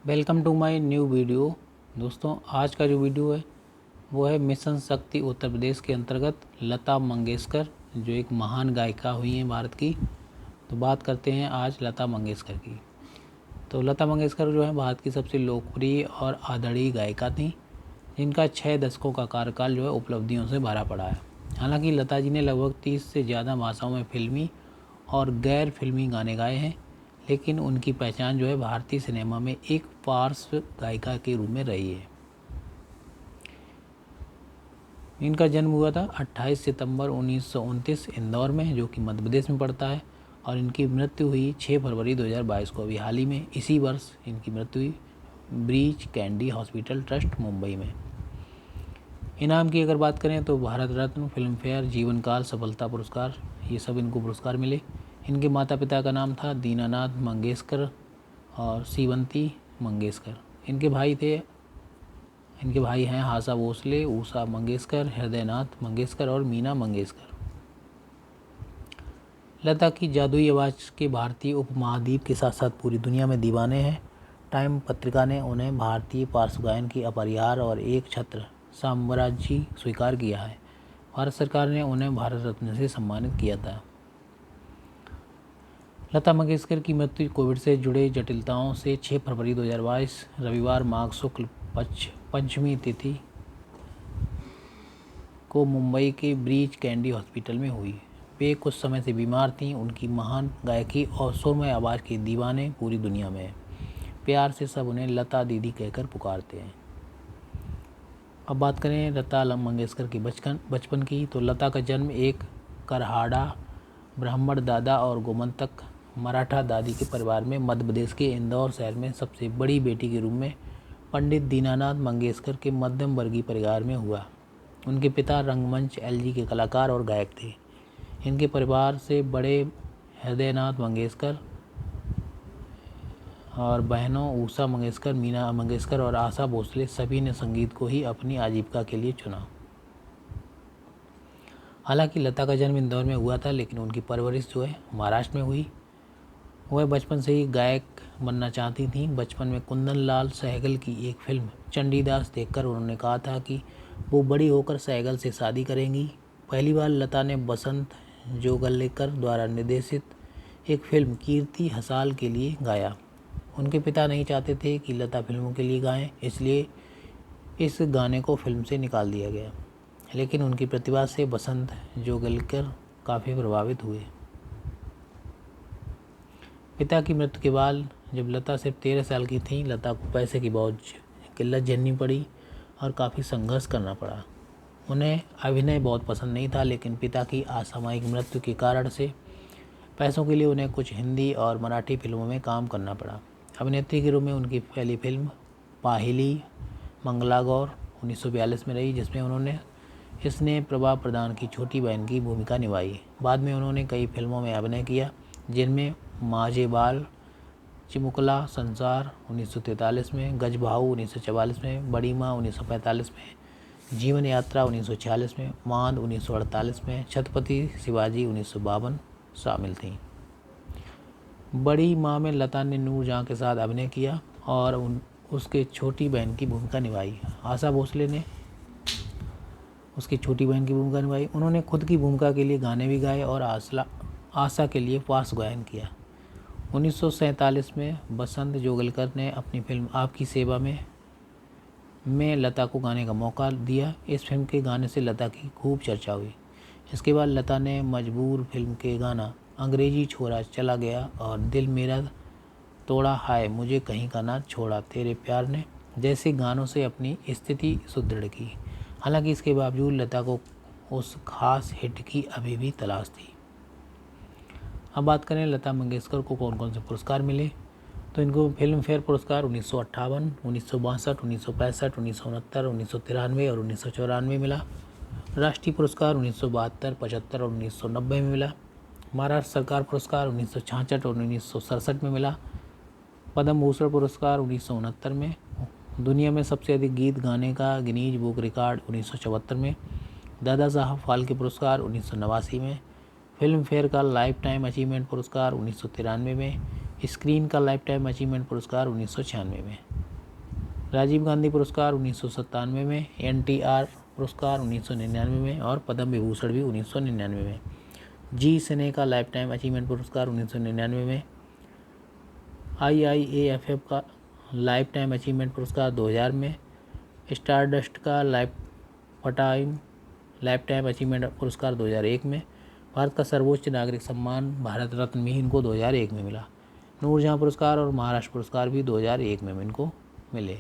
Welcome to my new video. दोस्तों, आज का जो वीडियो है वो है मिशन शक्ति उत्तर प्रदेश के अंतर्गत लता मंगेशकर, जो एक महान गायिका हुई हैं भारत की। तो बात करते हैं आज लता मंगेशकर की। तो लता मंगेशकर जो है भारत की सबसे लोकप्रिय और आदरणीय गायिका थी, जिनका 6 दशकों का कार्यकाल जो है उपलब्धियों से भरा पड़ा है। हालांकि लता जी ने लगभग 30 से ज़्यादा भाषाओं में फिल्मी और गैर फिल्मी गाने गाए हैं, लेकिन उनकी पहचान जो है भारतीय सिनेमा में एक पार्श्व गायिका के रूप में रही है। इनका जन्म हुआ था 28 सितंबर 1929 इंदौर में, जो कि मध्य प्रदेश में पड़ता है, और इनकी मृत्यु हुई 6 फरवरी 2022 को। अभी हाल ही में इसी वर्ष इनकी मृत्यु हुई breach candy hospital trust Mumbai में। इनाम की अगर बात करें तो भारत रत्न, फिल्म फेयर, जीवन काल सफलता पुरस्कार, ये सब इनको पुरस्कार मिले। इनके माता पिता का नाम था दीनानाथ मंगेशकर और सीवंती मंगेशकर। इनके भाई हैं आशा भोसले, उषा मंगेशकर, हृदयनाथ मंगेशकर और मीना मंगेशकर। लता की जादुई आवाज़ के भारतीय उपमहाद्वीप के साथ साथ पूरी दुनिया में दीवाने हैं। टाइम पत्रिका ने उन्हें भारतीय पार्श्व गायन की अपरिहार्य और एक छत्र साम्राज्य स्वीकार किया है। भारत सरकार ने उन्हें भारत रत्न से सम्मानित किया था। लता मंगेशकर की मृत्यु कोविड से जुड़े जटिलताओं से 6 फरवरी 2022 रविवार माघ शुक्ल पक्ष पंचमी तिथि को मुंबई के ब्रीच कैंडी हॉस्पिटल में हुई। वे कुछ समय से बीमार थीं। उनकी महान गायकी और सुरमय आवाज़ के दीवाने पूरी दुनिया में हैं। प्यार से सब उन्हें लता दीदी कहकर पुकारते हैं। अब बात करें लता मंगेशकर के बचपन की, तो लता का जन्म एक करहाड़ा ब्राह्मण दादा और गोमंतक मराठा दादी के परिवार में मध्य प्रदेश के इंदौर शहर में सबसे बड़ी बेटी के रूप में पंडित दीनानाथ मंगेशकर के मध्यम वर्गीय परिवार में हुआ। उनके पिता रंगमंच एलजी के कलाकार और गायक थे। इनके परिवार से बड़े हृदयनाथ मंगेशकर और बहनों उषा मंगेशकर, मीना मंगेशकर और आशा भोसले सभी ने संगीत को ही अपनी आजीविका के लिए चुना। हालांकि लता का जन्म इंदौर में हुआ था, लेकिन उनकी परवरिश जो है महाराष्ट्र में हुई। वह बचपन से ही गायक बनना चाहती थीं। बचपन में कुंदन लाल सहगल की एक फिल्म चंडीदास देखकर उन्होंने कहा था कि वो बड़ी होकर सहगल से शादी करेंगी। पहली बार लता ने बसंत जोगलेकर द्वारा निर्देशित एक फिल्म कीर्ति हसाल के लिए गाया। उनके पिता नहीं चाहते थे कि लता फिल्मों के लिए गाएं, इसलिए इस गाने को फिल्म से निकाल दिया गया, लेकिन उनकी प्रतिभा से बसंत जोगलेकर काफ़ी प्रभावित हुए। पिता की मृत्यु के बाद जब लता सिर्फ 13 साल की थी, लता को पैसे की बहुत किल्लत झेलनी पड़ी और काफ़ी संघर्ष करना पड़ा। उन्हें अभिनय बहुत पसंद नहीं था, लेकिन पिता की असामयिक मृत्यु के कारण से पैसों के लिए उन्हें कुछ हिंदी और मराठी फिल्मों में काम करना पड़ा। अभिनेत्री के रूप में उनकी पहली फिल्म पाहिली मंगलागौर 1942 में रही, जिसमें उन्होंने स्नेह प्रभा प्रधान की छोटी बहन की भूमिका निभाई। बाद में उन्होंने कई फिल्मों में अभिनय किया, जिनमें माझे बाल, चिमुकला संसार 1943 में, गजभाऊ 1944 में, बड़ी माँ 1945 में, जीवन यात्रा 1946 में, मांद 1948 में, छत्रपति शिवाजी 1952 शामिल थीं। बड़ी माँ में लता ने नूरजहाँ के साथ अभिनय किया और उसके छोटी बहन की भूमिका निभाई। आशा भोसले ने उसकी छोटी बहन की भूमिका निभाई। उन्होंने खुद की भूमिका के लिए गाने भी गाए और आशा के लिए पार्श्व गायन किया। 1947 में बसंत जोगलेकर ने अपनी फिल्म आपकी सेवा में लता को गाने का मौका दिया। इस फिल्म के गाने से लता की खूब चर्चा हुई। इसके बाद लता ने मजबूर फिल्म के गाना अंग्रेजी छोरा चला गया और दिल मेरा तोड़ा, हाय मुझे कहीं का ना छोड़ा, तेरे प्यार ने जैसे गानों से अपनी स्थिति सुदृढ़ की। हालांकि इसके बावजूद लता को उस खास हिट की अभी भी तलाश थी। अब बात करें लता मंगेशकर को कौन कौन से पुरस्कार मिले, तो इनको फिल्म फेयर पुरस्कार 1958, 1962, 1965, 1969, 1993 और 1994 मिला। राष्ट्रीय पुरस्कार 1972, 75 और 1990 में मिला। महाराष्ट्र सरकार पुरस्कार 1966 और 1967 में मिला। पद्म भूषण पुरस्कार 1969 में। दुनिया में सबसे अधिक गीत गाने का गिनीज बुक रिकॉर्ड 1974 में। दादा साहब फाल्के पुरस्कार 1989 में। फिल्म फेयर का लाइफ टाइम अचीवमेंट पुरस्कार 1993 में। स्क्रीन का लाइफ टाइम अचीवमेंट पुरस्कार 1996 में। राजीव गांधी पुरस्कार 1997 में, NTR पुरस्कार 1999 में और पद्म विभूषण भी 1999 में। जी सिने का लाइफ टाइम अचीवमेंट पुरस्कार 1999 में। IIAFF का लाइफ टाइम अचीवमेंट पुरस्कार 2000 में। स्टारडस्ट का लाइफ टाइम अचीवमेंट पुरस्कार 2001 में। भारत का सर्वोच्च नागरिक सम्मान भारत रत्न भी इनको 2001 में मिला। नूरजहाँ पुरस्कार और महाराष्ट्र पुरस्कार भी 2001 में इनको मिले।